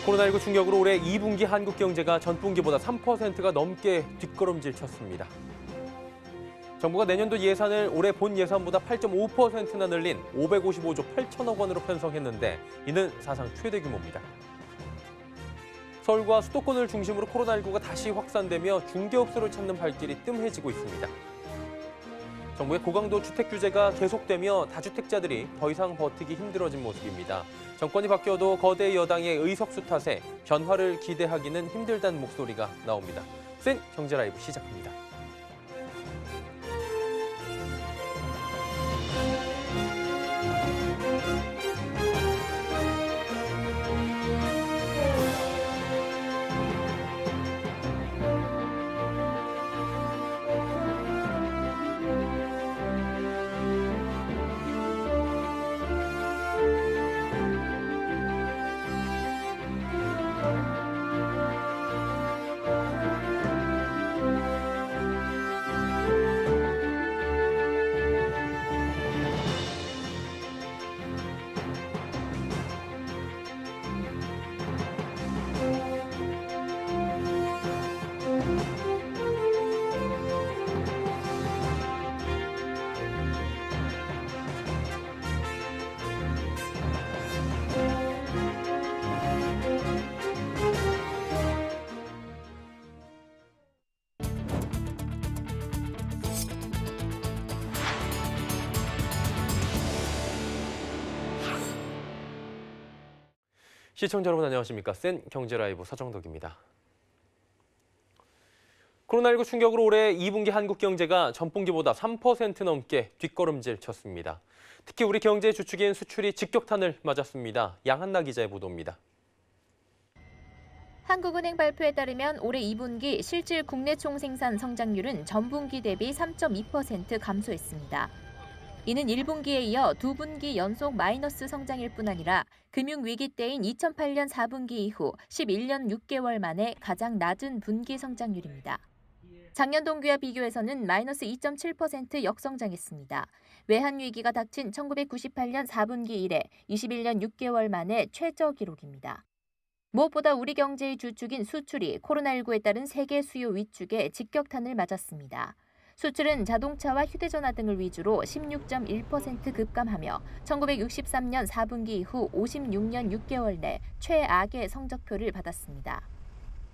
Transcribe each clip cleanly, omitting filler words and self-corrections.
코로나19 충격으로 올해 2분기 한국 경제가 전분기보다 3%가 넘게 뒷걸음질 쳤습니다. 정부가 내년도 예산을 올해 본 예산보다 8.5%나 늘린 555조 8천억 원으로 편성했는데 이는 사상 최대 규모입니다. 서울과 수도권을 중심으로 코로나19가 다시 확산되며 중개업소를 찾는 발길이 뜸해지고 있습니다. 정부의 고강도 주택 규제가 계속되며 다주택자들이 더 이상 버티기 힘들어진 모습입니다. 정권이 바뀌어도 거대 여당의 의석수 탓에 변화를 기대하기는 힘들다는 목소리가 나옵니다. 센 경제 라이브 시작합니다. 시청자 여러분 안녕하십니까? 센 경제 라이브 서정덕입니다. 코로나19 충격으로 올해 2분기 한국 경제가 전분기보다 3% 넘게 뒷걸음질 쳤습니다. 특히 우리 경제의 주축인 수출이 직격탄을 맞았습니다. 양한나 기자의 보도입니다. 한국은행 발표에 따르면 올해 2분기 실질 국내 총생산 성장률은 전분기 대비 3.2% 감소했습니다. 이는 1분기에 이어 2분기 연속 마이너스 성장일 뿐 아니라 금융위기 때인 2008년 4분기 이후 11년 6개월 만에 가장 낮은 분기 성장률입니다. 작년 동기와 비교해서는 마이너스 2.7% 역성장했습니다. 외환위기가 닥친 1998년 4분기 이래 21년 6개월 만에 최저 기록입니다. 무엇보다 우리 경제의 주축인 수출이 코로나19에 따른 세계 수요 위축에 직격탄을 맞았습니다. 수출은 자동차와 휴대전화 등을 위주로 16.1% 급감하며 1963년 4분기 이후 56년 6개월 내 최악의 성적표를 받았습니다.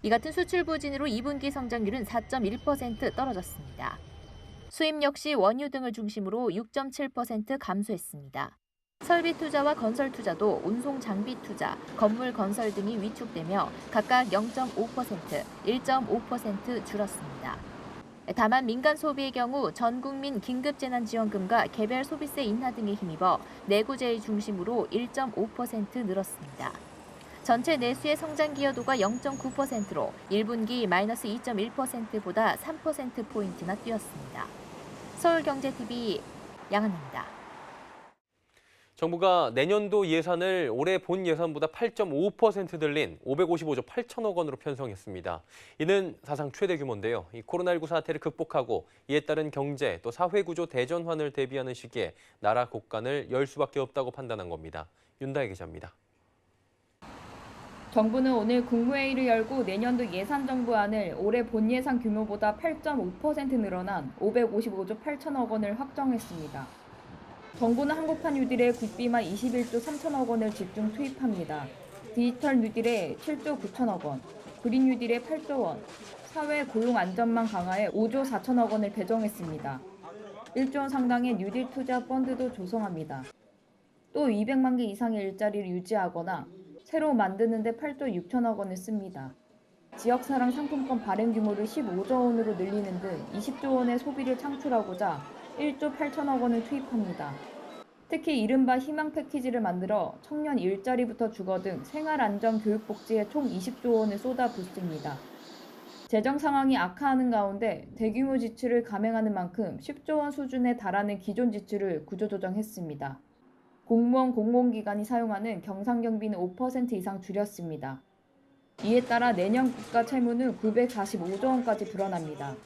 이 같은 수출 부진으로 2분기 성장률은 4.1% 떨어졌습니다. 수입 역시 원유 등을 중심으로 6.7% 감소했습니다. 설비 투자와 건설 투자도 운송 장비 투자, 건물 건설 등이 위축되며 각각 0.5%, 1.5% 줄었습니다. 다만 민간 소비의 경우 전 국민 긴급재난지원금과 개별 소비세 인하 등에 힘입어 내구재의 중심으로 1.5% 늘었습니다. 전체 내수의 성장 기여도가 0.9%로 1분기 마이너스 2.1%보다 3%포인트나 뛰었습니다. 서울경제TV 양한나입니다. 정부가 내년도 예산을 올해 본 예산보다 8.5% 늘린 555조 8천억 원으로 편성했습니다. 이는 사상 최대 규모인데요. 이 코로나19 사태를 극복하고 이에 따른 경제 또 사회구조 대전환을 대비하는 시기에 나라 곳간을 열 수밖에 없다고 판단한 겁니다. 윤다혜 기자입니다. 정부는 오늘 국무회의를 열고 내년도 예산정부안을 올해 본 예산 규모보다 8.5% 늘어난 555조 8천억 원을 확정했습니다. 정부는 한국판 뉴딜에 국비만 21조 3천억 원을 집중 투입합니다. 디지털 뉴딜에 7조 9천억 원, 그린 뉴딜에 8조 원, 사회 고용 안전망 강화에 5조 4천억 원을 배정했습니다. 1조 원 상당의 뉴딜 투자 펀드도 조성합니다. 또 200만 개 이상의 일자리를 유지하거나 새로 만드는 데 8조 6천억 원을 씁니다. 지역사랑 상품권 발행 규모를 15조 원으로 늘리는 등 20조 원의 소비를 창출하고자 1조 8천억 원을 투입합니다. 특히 이른바 희망 패키지를 만들어 청년 일자리부터 주거 등 생활안전 교육복지에 총 20조 원을 쏟아붓습니다. 재정 상황이 악화하는 가운데 대규모 지출을 감행하는 만큼 10조 원 수준에 달하는 기존 지출을 구조조정했습니다. 공무원 공공기관이 사용하는 경상경비는 5% 이상 줄였습니다. 이에 따라 내년 국가 채무는 945조 원까지 불어납니다.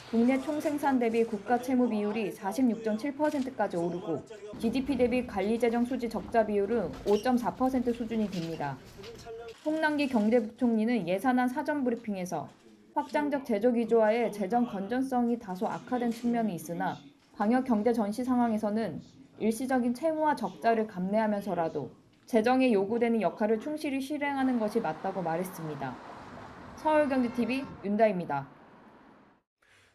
국내 총생산 대비 국가 채무 비율이 46.7%까지 오르고 GDP 대비 관리재정 수지 적자 비율은 5.4% 수준이 됩니다. 홍남기 경제부총리는 예산안 사전 브리핑에서 확장적 제조 기조와의 재정 건전성이 다소 악화된 측면이 있으나 방역 경제 전시 상황에서는 일시적인 채무와 적자를 감내하면서라도 재정에 요구되는 역할을 충실히 실행하는 것이 맞다고 말했습니다. 서울경제TV 윤다입니다.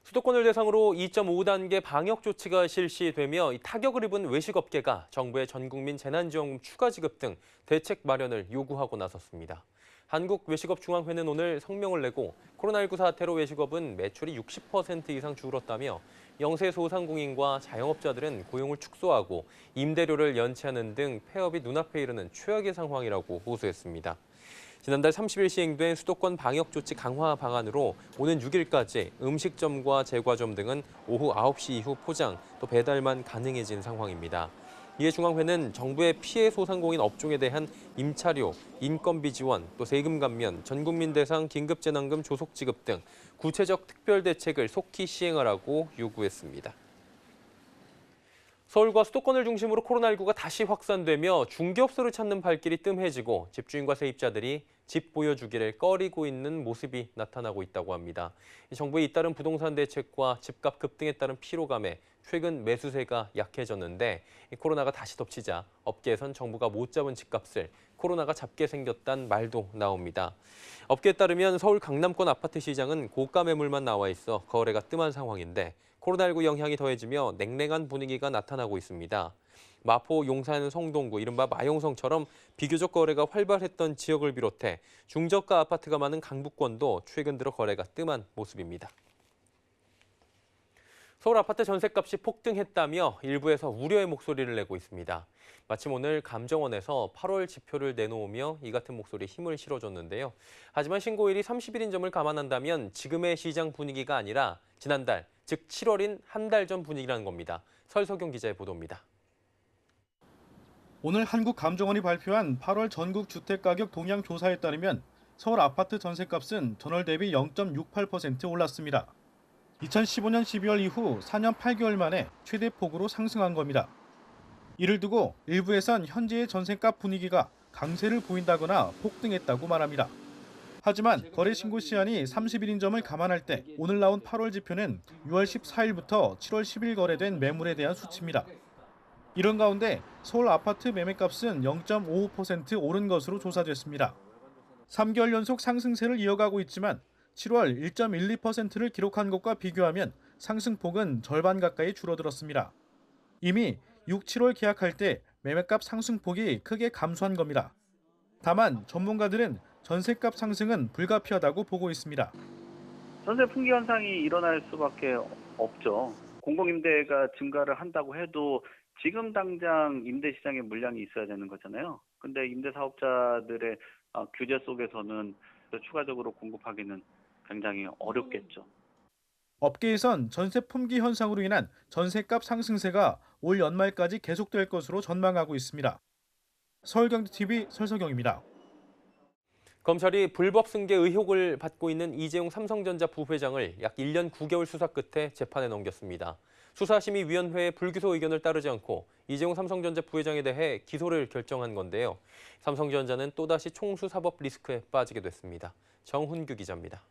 수도권을 대상으로 2.5단계 방역 조치가 실시되며 타격을 입은 외식업계가 정부의 전국민 재난지원금 추가 지급 등 대책 마련을 요구하고 나섰습니다. 한국외식업중앙회는 오늘 성명을 내고 코로나19 사태로 외식업은 매출이 60% 이상 줄었다며 영세소상공인과 자영업자들은 고용을 축소하고 임대료를 연체하는 등 폐업이 눈앞에 이르는 최악의 상황이라고 호소했습니다. 지난달 30일 시행된 수도권 방역조치 강화 방안으로 오는 6일까지 음식점과 제과점 등은 오후 9시 이후 포장, 또 배달만 가능해진 상황입니다. 이에 중앙회는 정부의 피해 소상공인 업종에 대한 임차료, 인건비 지원, 또 세금 감면, 전국민 대상 긴급재난금 조속 지급 등 구체적 특별 대책을 속히 시행하라고 요구했습니다. 서울과 수도권을 중심으로 코로나19가 다시 확산되며 중개업소를 찾는 발길이 뜸해지고 집주인과 세입자들이 집 보여주기를 꺼리고 있는 모습이 나타나고 있다고 합니다. 정부의 잇따른 부동산 대책과 집값 급등에 따른 피로감에 최근 매수세가 약해졌는데 코로나가 다시 덮치자 업계에선 정부가 못 잡은 집값을 코로나가 잡게 생겼다는 말도 나옵니다. 업계에 따르면 서울 강남권 아파트 시장은 고가 매물만 나와 있어 거래가 뜸한 상황인데 코로나19 영향이 더해지며 냉랭한 분위기가 나타나고 있습니다. 마포, 용산, 성동구, 이른바 마용성처럼 비교적 거래가 활발했던 지역을 비롯해 중저가 아파트가 많은 강북권도 최근 들어 거래가 뜸한 모습입니다. 서울 아파트 전셋값이 폭등했다며 일부에서 우려의 목소리를 내고 있습니다. 마침 오늘 감정원에서 8월 지표를 내놓으며 이 같은 목소리에 힘을 실어줬는데요. 하지만 신고일이 30일인 점을 감안한다면 지금의 시장 분위기가 아니라 지난달, 즉 7월인 한 달 전 분위기라는 겁니다. 설석용 기자의 보도입니다. 오늘 한국감정원이 발표한 8월 전국 주택가격 동향 조사에 따르면 서울 아파트 전셋값은 전월 대비 0.68% 올랐습니다. 2015년 12월 이후 4년 8개월 만에 최대폭으로 상승한 겁니다. 이를 두고 일부에선 현재의 전셋값 분위기가 강세를 보인다거나 폭등했다고 말합니다. 하지만 거래 신고 시한이 30일인 점을 감안할 때 오늘 나온 8월 지표는 6월 14일부터 7월 10일 거래된 매물에 대한 수치입니다. 이런 가운데 서울 아파트 매매값은 0.55% 오른 것으로 조사됐습니다. 3개월 연속 상승세를 이어가고 있지만 7월 1.12%를 기록한 것과 비교하면 상승폭은 절반 가까이 줄어들었습니다. 이미 6, 7월 계약할 때 매매값 상승폭이 크게 감소한 겁니다. 다만 전문가들은 전셋값 상승은 불가피하다고 보고 있습니다. 전세 풍기 현상이 일어날 수밖에 없죠. 공공임대가 증가를 한다고 해도 지금 당장 임대 시장에 물량이 있어야 되는 거잖아요. 근데 임대사업자들의 규제 속에서는 추가적으로 공급하기는 굉장히 어렵겠죠. 업계에선 전세 품귀 현상으로 인한 전셋값 상승세가 올 연말까지 계속될 것으로 전망하고 있습니다. 서울경제TV 설석영입니다. 검찰이 불법 승계 의혹을 받고 있는 이재용 삼성전자 부회장을 약 1년 9개월 수사 끝에 재판에 넘겼습니다. 수사심의위원회의 불기소 의견을 따르지 않고 이재용 삼성전자 부회장에 대해 기소를 결정한 건데요. 삼성전자는 또다시 총수사법 리스크에 빠지게 됐습니다. 정훈규 기자입니다.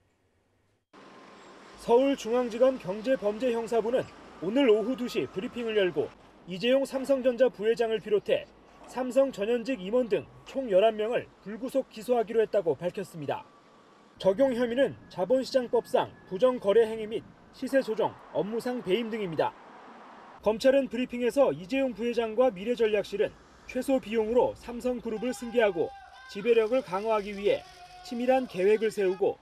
서울중앙지검 경제범죄형사부는 오늘 오후 2시 브리핑을 열고 이재용 삼성전자 부회장을 비롯해 삼성 전현직 임원 등 총 11명을 불구속 기소하기로 했다고 밝혔습니다. 적용 혐의는 자본시장법상 부정거래 행위 및 시세 조정, 업무상 배임 등입니다. 검찰은 브리핑에서 이재용 부회장과 미래전략실은 최소 비용으로 삼성그룹을 승계하고 지배력을 강화하기 위해 치밀한 계획을 세우고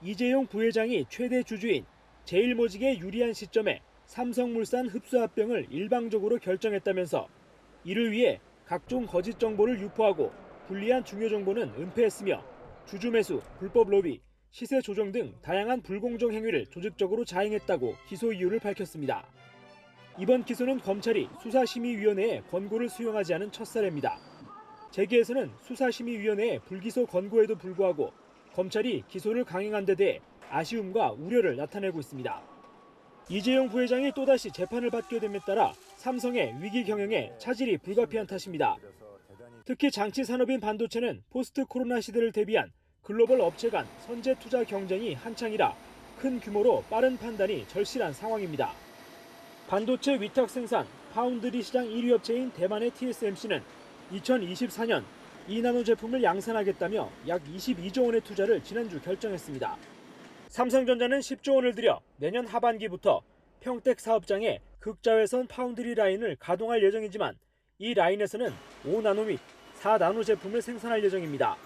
이재용 부회장이 최대 주주인 제일모직에 유리한 시점에 삼성물산 흡수합병을 일방적으로 결정했다면서 이를 위해 각종 거짓 정보를 유포하고 불리한 중요 정보는 은폐했으며 주주 매수, 불법 로비, 시세 조정 등 다양한 불공정 행위를 조직적으로 자행했다고 기소 이유를 밝혔습니다. 이번 기소는 검찰이 수사심의위원회의 권고를 수용하지 않은 첫 사례입니다. 재계에서는 수사심의위원회의 불기소 권고에도 불구하고 검찰이 기소를 강행한 데 대해 아쉬움과 우려를 나타내고 있습니다. 이재용 부회장이 또다시 재판을 받게 됨에 따라 삼성의 위기 경영에 차질이 불가피한 탓입니다. 특히 장치 산업인 반도체는 포스트 코로나 시대를 대비한 글로벌 업체 간 선제 투자 경쟁이 한창이라 큰 규모로 빠른 판단이 절실한 상황입니다. 반도체 위탁 생산 파운드리 시장 1위 업체인 대만의 TSMC는 2024년 2나노 제품을 양산하겠다며 약 22조 원의 투자를 지난주 결정했습니다. 삼성전자는 10조 원을 들여 내년 하반기부터 평택 사업장에 극자외선 파운드리 라인을 가동할 예정이지만 이 라인에서는 5나노 및 4나노 제품을 생산할 예정입니다.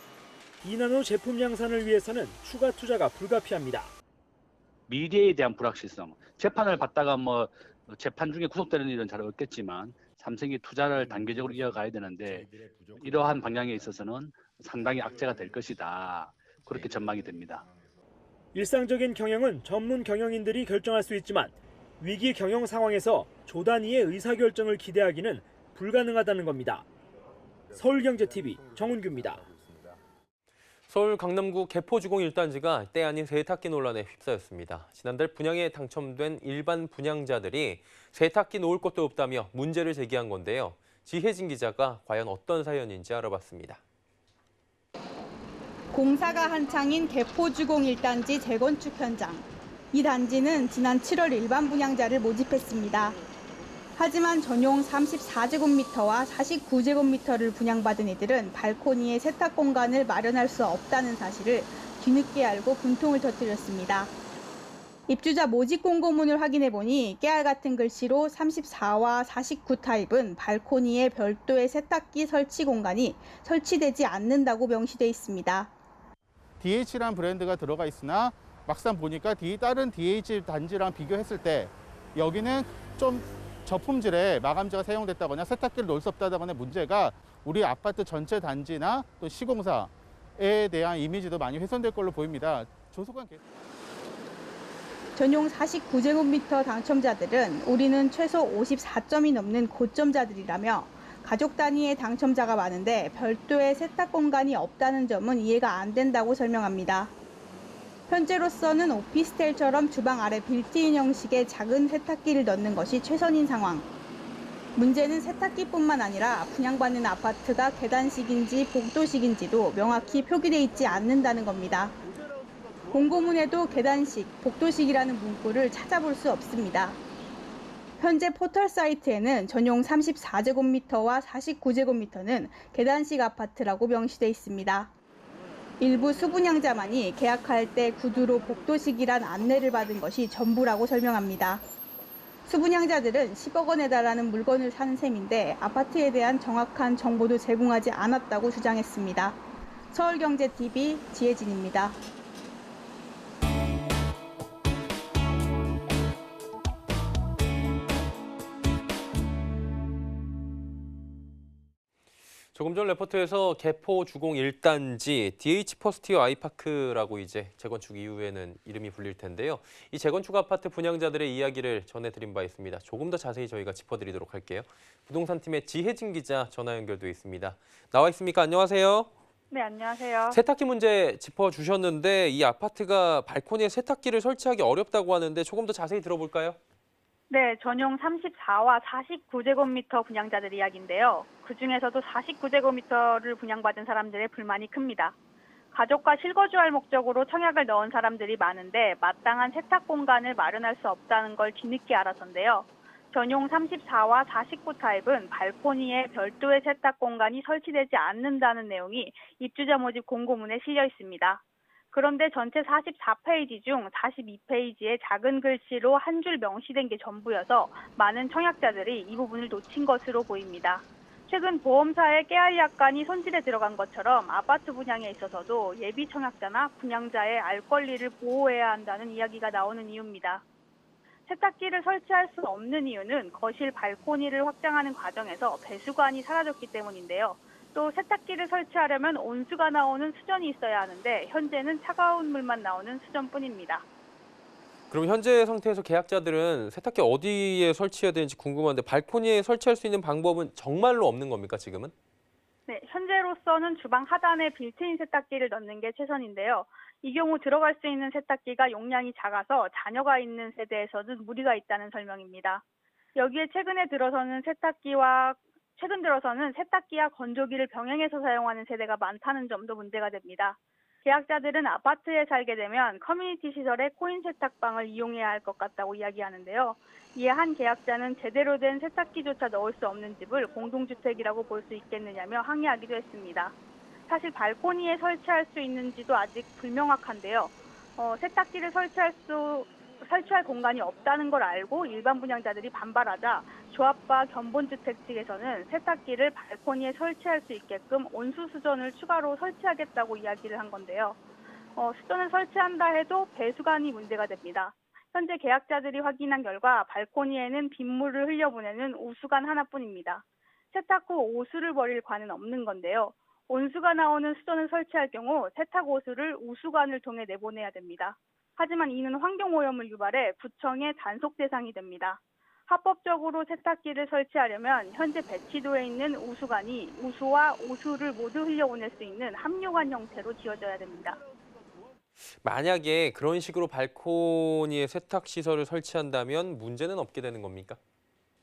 2나노 제품 양산을 위해서는 추가 투자가 불가피합니다. 미래에 대한 불확실성, 재판을 받다가 재판 중에 구속되는 일은 잘 없겠지만 삼성이 투자를 단계적으로 이어가야 되는데 이러한 방향에 있어서는 상당히 악재가 될 것이다. 그렇게 전망이 됩니다. 일상적인 경영은 전문 경영인들이 결정할 수 있지만 위기 경영 상황에서 조 단위의 의사결정을 기대하기는 불가능하다는 겁니다. 서울경제TV 정은규입니다. 서울 강남구 개포주공 1단지가 때 아닌 세탁기 논란에 휩싸였습니다. 지난달 분양에 당첨된 일반 분양자들이 세탁기 놓을 곳도 없다며 문제를 제기한 건데요. 지혜진 기자가 과연 어떤 사연인지 알아봤습니다. 공사가 한창인 개포주공 1단지 재건축 현장. 이 단지는 지난 7월 일반 분양자를 모집했습니다. 하지만 전용 34제곱미터와 49제곱미터를 분양받은 이들은 발코니에 세탁 공간을 마련할 수 없다는 사실을 뒤늦게 알고 분통을 터뜨렸습니다. 입주자 모집 공고문을 확인해보니 깨알 같은 글씨로 34와 49 타입은 발코니에 별도의 세탁기 설치 공간이 설치되지 않는다고 명시돼 있습니다. DH라는 브랜드가 들어가 있으나 막상 보니까 다른 DH 단지랑 비교했을 때 여기는 좀 저품질의 마감재가 사용됐다거나 세탁기를 놓을 수 없다거나 문제가 우리 아파트 전체 단지나 또 시공사에 대한 이미지도 많이 훼손될 걸로 보입니다. 전용 49제곱미터 당첨자들은 우리는 최소 54점이 넘는 고점자들이라며 가족 단위의 당첨자가 많은데 별도의 세탁 공간이 없다는 점은 이해가 안 된다고 설명합니다. 현재로서는 오피스텔처럼 주방 아래 빌트인 형식의 작은 세탁기를 넣는 것이 최선인 상황. 문제는 세탁기뿐만 아니라 분양받는 아파트가 계단식인지 복도식인지도 명확히 표기돼 있지 않는다는 겁니다. 공고문에도 계단식, 복도식이라는 문구를 찾아볼 수 없습니다. 현재 포털 사이트에는 전용 34제곱미터와 49제곱미터는 계단식 아파트라고 명시돼 있습니다. 일부 수분양자만이 계약할 때 구두로 복도식이란 안내를 받은 것이 전부라고 설명합니다. 수분양자들은 10억 원에 달하는 물건을 사는 셈인데 아파트에 대한 정확한 정보도 제공하지 않았다고 주장했습니다. 서울경제TV 지혜진입니다. 조금 전 레포트에서 개포 주공 1단지 DH 퍼스티어 아이파크라고 이제 재건축 이후에는 이름이 불릴 텐데요. 이 재건축 아파트 분양자들의 이야기를 전해드린 바 있습니다. 조금 더 자세히 저희가 짚어드리도록 할게요. 부동산팀의 지혜진 기자 전화 연결돼 있습니다. 나와 있습니까? 안녕하세요. 네, 안녕하세요. 세탁기 문제 짚어주셨는데 이 아파트가 발코니에 세탁기를 설치하기 어렵다고 하는데 조금 더 자세히 들어볼까요? 네, 전용 34와 49제곱미터 분양자들 이야기인데요. 그중에서도 49제곱미터를 분양받은 사람들의 불만이 큽니다. 가족과 실거주할 목적으로 청약을 넣은 사람들이 많은데 마땅한 세탁 공간을 마련할 수 없다는 걸 뒤늦게 알아서인데요. 전용 34와 49 타입은 발코니에 별도의 세탁 공간이 설치되지 않는다는 내용이 입주자 모집 공고문에 실려 있습니다. 그런데 전체 44페이지 중 42페이지에 작은 글씨로 한 줄 명시된 게 전부여서 많은 청약자들이 이 부분을 놓친 것으로 보입니다. 최근 보험사의 깨알 약관이 손질에 들어간 것처럼 아파트 분양에 있어서도 예비 청약자나 분양자의 알 권리를 보호해야 한다는 이야기가 나오는 이유입니다. 세탁기를 설치할 수 없는 이유는 거실 발코니를 확장하는 과정에서 배수관이 사라졌기 때문인데요. 또 세탁기를 설치하려면 온수가 나오는 수전이 있어야 하는데 현재는 차가운 물만 나오는 수전뿐입니다. 그럼 현재 상태에서 계약자들은 세탁기 어디에 설치해야 되는지 궁금한데 발코니에 설치할 수 있는 방법은 정말로 없는 겁니까 지금은? 네, 현재로서는 주방 하단에 빌트인 세탁기를 넣는 게 최선인데요. 이 경우 들어갈 수 있는 세탁기가 용량이 작아서 자녀가 있는 세대에서는 무리가 있다는 설명입니다. 여기에 최근에 들어서는 세탁기와 최근 들어서는 세탁기와 건조기를 병행해서 사용하는 세대가 많다는 점도 문제가 됩니다. 계약자들은 아파트에 살게 되면 커뮤니티 시설의 코인 세탁방을 이용해야 할 것 같다고 이야기하는데요. 이에 한 계약자는 제대로 된 세탁기조차 넣을 수 없는 집을 공동주택이라고 볼 수 있겠느냐며 항의하기도 했습니다. 사실 발코니에 설치할 수 있는지도 아직 불명확한데요. 세탁기를 설치할 공간이 없다는 걸 알고 일반 분양자들이 반발하자 조합과 견본주택 측에서는 세탁기를 발코니에 설치할 수 있게끔 온수 수전을 추가로 설치하겠다고 이야기를 한 건데요. 수전을 설치한다 해도 배수관이 문제가 됩니다. 현재 계약자들이 확인한 결과 발코니에는 빗물을 흘려보내는 우수관 하나뿐입니다. 세탁 후 오수를 버릴 관은 없는 건데요. 온수가 나오는 수전을 설치할 경우 세탁 오수를 우수관을 통해 내보내야 됩니다. 하지만 이는 환경오염을 유발해 구청의 단속 대상이 됩니다. 합법적으로 세탁기를 설치하려면 현재 배치도에 있는 우수관이 우수와 오수를 모두 흘려보낼 수 있는 합류관 형태로 지어져야 됩니다. 만약에 그런 식으로 발코니에 세탁시설을 설치한다면 문제는 없게 되는 겁니까?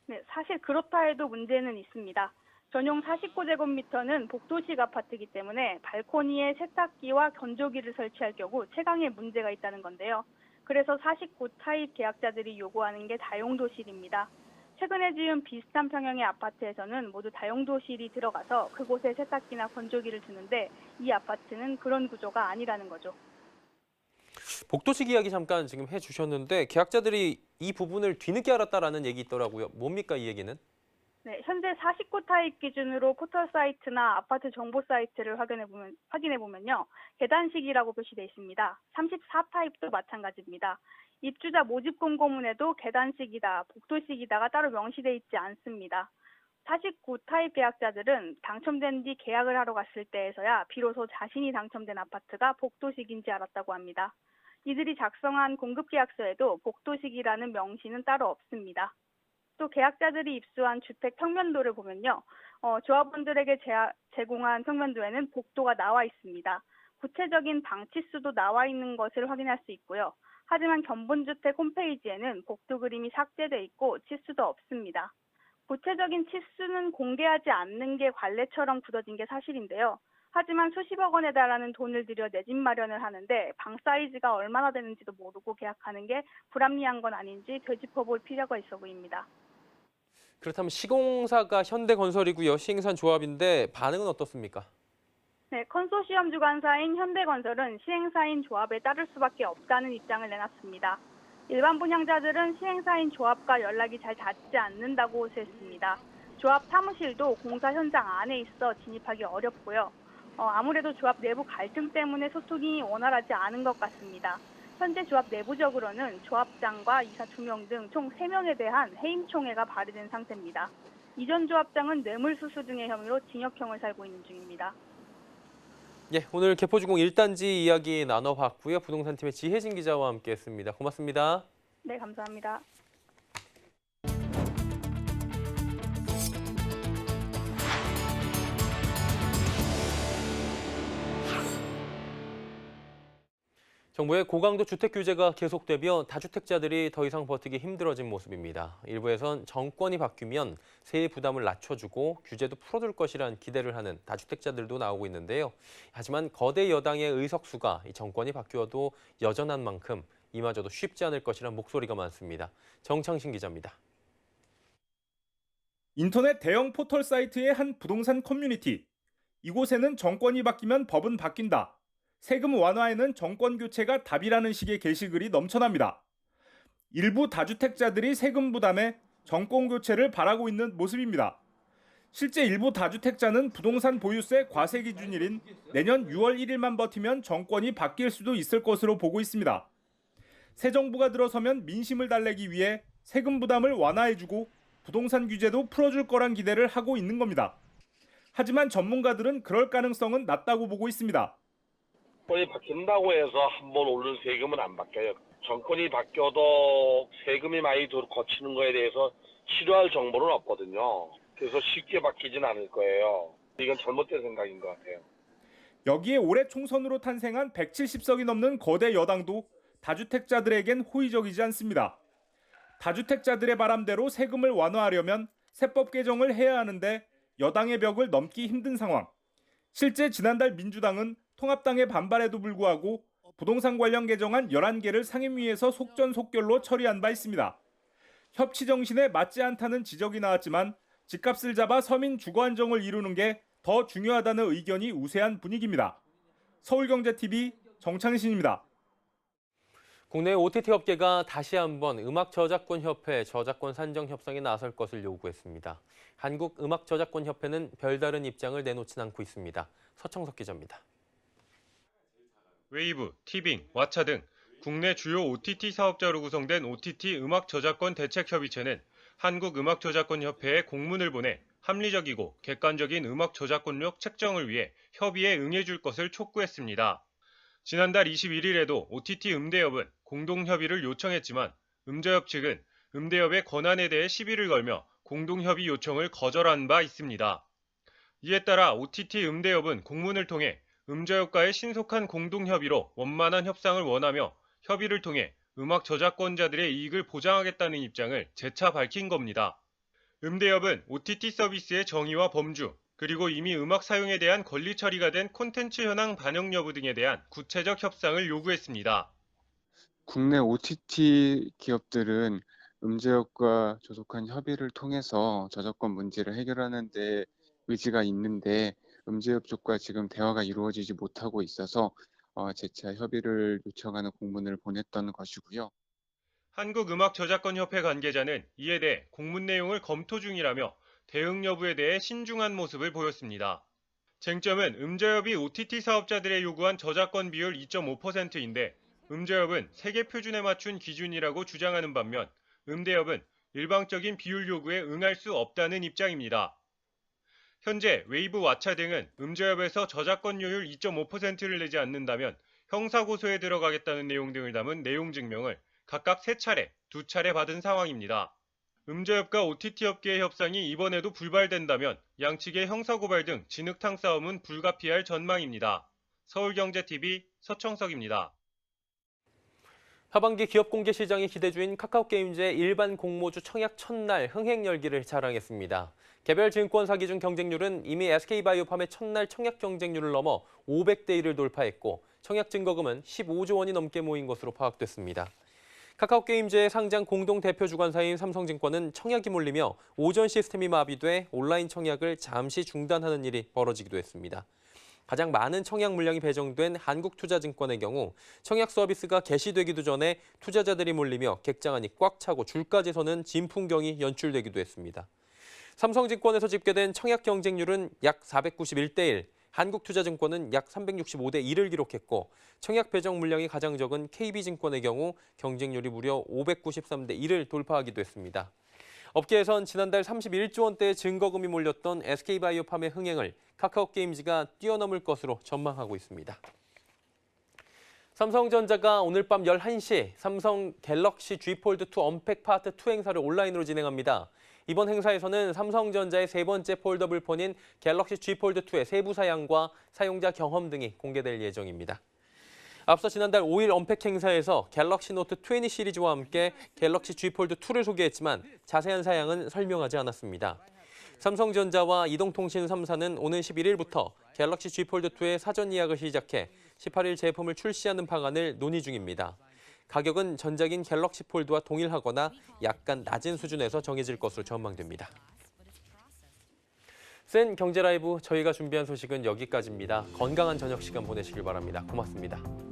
네, 사실 그렇다 해도 문제는 있습니다. 전용 49제곱미터는 복도식 아파트이기 때문에 발코니에 세탁기와 건조기를 설치할 경우 채광에 문제가 있다는 건데요. 그래서 49 타입 계약자들이 요구하는 게 다용도실입니다. 최근에 지은 비슷한 평형의 아파트에서는 모두 다용도실이 들어가서 그곳에 세탁기나 건조기를 두는데 이 아파트는 그런 구조가 아니라는 거죠. 복도식 이야기 잠깐 지금 해주셨는데 계약자들이 이 부분을 뒤늦게 알았다라는 얘기 있더라고요. 뭡니까 이 얘기는? 네, 현재 49 타입 기준으로 포털 사이트나 아파트 정보 사이트를 확인해 보면요. 계단식이라고 표시되어 있습니다. 34 타입도 마찬가지입니다. 입주자 모집 공고문에도 계단식이다, 복도식이다가 따로 명시되어 있지 않습니다. 49 타입 계약자들은 당첨된 뒤 계약을 하러 갔을 때에서야 비로소 자신이 당첨된 아파트가 복도식인지 알았다고 합니다. 이들이 작성한 공급계약서에도 복도식이라는 명시는 따로 없습니다. 또 계약자들이 입수한 주택 평면도를 보면요. 조합원들에게 제공한 평면도에는 복도가 나와 있습니다. 구체적인 방 치수도 나와 있는 것을 확인할 수 있고요. 하지만 견본주택 홈페이지에는 복도 그림이 삭제돼 있고 치수도 없습니다. 구체적인 치수는 공개하지 않는 게 관례처럼 굳어진 게 사실인데요. 하지만 수십억 원에 달하는 돈을 들여 내 집 마련을 하는데 방 사이즈가 얼마나 되는지도 모르고 계약하는 게 불합리한 건 아닌지 되짚어볼 필요가 있어 보입니다. 그렇다면 시공사가 현대건설이고요. 시행사 조합인데 반응은 어떻습니까? 네, 컨소시엄 주관사인 현대건설은 시행사인 조합에 따를 수밖에 없다는 입장을 내놨습니다. 일반 분양자들은 시행사인 조합과 연락이 잘 닿지 않는다고 호소했습니다. 조합 사무실도 공사 현장 안에 있어 진입하기 어렵고요. 아무래도 조합 내부 갈등 때문에 소통이 원활하지 않은 것 같습니다. 현재 조합 내부적으로는 조합장과 이사 2명 등 총 3명에 대한 해임총회가 발의된 상태입니다. 이전 조합장은 뇌물수수 등의 혐의로 징역형을 살고 있는 중입니다. 예, 오늘 개포주공 1단지 이야기 나눠봤고요. 부동산팀의 지혜진 기자와 함께했습니다. 고맙습니다. 네, 감사합니다. 정부의 고강도 주택 규제가 계속되며 다주택자들이 더 이상 버티기 힘들어진 모습입니다. 일부에선 정권이 바뀌면 세액 부담을 낮춰주고 규제도 풀어줄 것이란 기대를 하는 다주택자들도 나오고 있는데요. 하지만 거대 여당의 의석수가 이 정권이 바뀌어도 여전한 만큼 이마저도 쉽지 않을 것이란 목소리가 많습니다. 정창신 기자입니다. 인터넷 대형 포털 사이트의 한 부동산 커뮤니티. 이곳에는 정권이 바뀌면 법은 바뀐다. 세금 완화에는 정권 교체가 답이라는 식의 게시글이 넘쳐납니다. 일부 다주택자들이 세금 부담에 정권 교체를 바라고 있는 모습입니다. 실제 일부 다주택자는 부동산 보유세 과세 기준일인 내년 6월 1일만 버티면 정권이 바뀔 수도 있을 것으로 보고 있습니다. 새 정부가 들어서면 민심을 달래기 위해 세금 부담을 완화해주고 부동산 규제도 풀어줄 거란 기대를 하고 있는 겁니다. 하지만 전문가들은 그럴 가능성은 낮다고 보고 있습니다. 정권이 바뀐다고 해서 한번 오른 세금은 안 바뀌어요. 정권이 바뀌어도 세금이 많이 거치는 거에 대해서 싫어할 정보는 없거든요. 그래서 쉽게 바뀌진 않을 거예요. 이건 잘못된 생각인 것 같아요. 여기에 올해 총선으로 탄생한 170석이 넘는 거대 여당도 다주택자들에겐 호의적이지 않습니다. 다주택자들의 바람대로 세금을 완화하려면 세법 개정을 해야 하는데 여당의 벽을 넘기 힘든 상황. 실제 지난달 민주당은 통합당의 반발에도 불구하고 부동산 관련 개정안 11개를 상임위에서 속전속결로 처리한 바 있습니다. 협치 정신에 맞지 않다는 지적이 나왔지만 집값을 잡아 서민 주거 안정을 이루는 게 더 중요하다는 의견이 우세한 분위기입니다. 서울경제TV 정창신입니다. 국내 OTT 업계가 다시 한번 음악저작권협회 저작권 산정 협상에 나설 것을 요구했습니다. 한국음악저작권협회는 별다른 입장을 내놓진 않고 있습니다. 서청석 기자입니다. 웨이브, 티빙, 왓챠 등 국내 주요 OTT 사업자로 구성된 OTT 음악저작권 대책협의체는 한국음악저작권협회에 공문을 보내 합리적이고 객관적인 음악저작권력 책정을 위해 협의에 응해줄 것을 촉구했습니다. 지난달 21일에도 OTT 음대협은 공동협의를 요청했지만 음저협 측은 음대협의 권한에 대해 시비를 걸며 공동협의 요청을 거절한 바 있습니다. 이에 따라 OTT 음대협은 공문을 통해 음저협과의 신속한 공동협의로 원만한 협상을 원하며 협의를 통해 음악 저작권자들의 이익을 보장하겠다는 입장을 재차 밝힌 겁니다. 음대협은 OTT 서비스의 정의와 범주, 그리고 이미 음악 사용에 대한 권리 처리가 된 콘텐츠 현황 반영 여부 등에 대한 구체적 협상을 요구했습니다. 국내 OTT 기업들은 음저협과 조속한 협의를 통해서 저작권 문제를 해결하는 데 의지가 있는데 음저협 쪽과 지금 대화가 이루어지지 못하고 있어서 재차 협의를 요청하는 공문을 보냈던 것이고요. 한국음악저작권협회 관계자는 이에 대해 공문 내용을 검토 중이라며 대응 여부에 대해 신중한 모습을 보였습니다. 쟁점은 음저협이 OTT 사업자들의 요구한 저작권 비율 2.5%인데 음저협은 세계 표준에 맞춘 기준이라고 주장하는 반면 음대협은 일방적인 비율 요구에 응할 수 없다는 입장입니다. 현재 웨이브, 왓챠 등은 음저협에서 저작권료율 2.5%를 내지 않는다면 형사고소에 들어가겠다는 내용 등을 담은 내용 증명을 각각 3차례, 2차례 받은 상황입니다. 음저협과 OTT 업계의 협상이 이번에도 불발된다면 양측의 형사고발 등 진흙탕 싸움은 불가피할 전망입니다. 서울경제TV 서청석입니다. 하반기 기업 공개 시장이 기대주인 카카오게임즈의 일반 공모주 청약 첫날 흥행 열기를 자랑했습니다. 개별 증권사 기준 경쟁률은 이미 SK바이오팜의 첫날 청약 경쟁률을 넘어 500대 1을 돌파했고 청약 증거금은 15조 원이 넘게 모인 것으로 파악됐습니다. 카카오게임즈의 상장 공동 대표 주관사인 삼성증권은 청약이 몰리며 오전 시스템이 마비돼 온라인 청약을 잠시 중단하는 일이 벌어지기도 했습니다. 가장 많은 청약 물량이 배정된 한국투자증권의 경우 청약 서비스가 개시되기도 전에 투자자들이 몰리며 객장안이 꽉 차고 줄까지 서는 진풍경이 연출되기도 했습니다. 삼성증권에서 집계된 청약 경쟁률은 약 491대 1, 한국투자증권은 약 365대 1을 기록했고 청약 배정 물량이 가장 적은 KB증권의 경우 경쟁률이 무려 593대 1을 돌파하기도 했습니다. 업계에선 지난달 31조 원대의 증거금이 몰렸던 SK바이오팜의 흥행을 카카오게임즈가 뛰어넘을 것으로 전망하고 있습니다. 삼성전자가 오늘 밤 11시 삼성 갤럭시 G 폴드2 언팩 파트 2 행사를 온라인으로 진행합니다. 이번 행사에서는 삼성전자의 세 번째 폴더블 폰인 갤럭시 G 폴드2의 세부 사양과 사용자 경험 등이 공개될 예정입니다. 앞서 지난달 5일 언팩 행사에서 갤럭시 노트 20 시리즈와 함께 갤럭시 G 폴드2를 소개했지만 자세한 사양은 설명하지 않았습니다. 삼성전자와 이동통신 3사는 오는 11일부터 갤럭시 G 폴드2의 사전 예약을 시작해 18일 제품을 출시하는 방안을 논의 중입니다. 가격은 전작인 갤럭시 폴드와 동일하거나 약간 낮은 수준에서 정해질 것으로 전망됩니다. 센 경제 라이브 저희가 준비한 소식은 여기까지입니다. 건강한 저녁 시간 보내시길 바랍니다. 고맙습니다.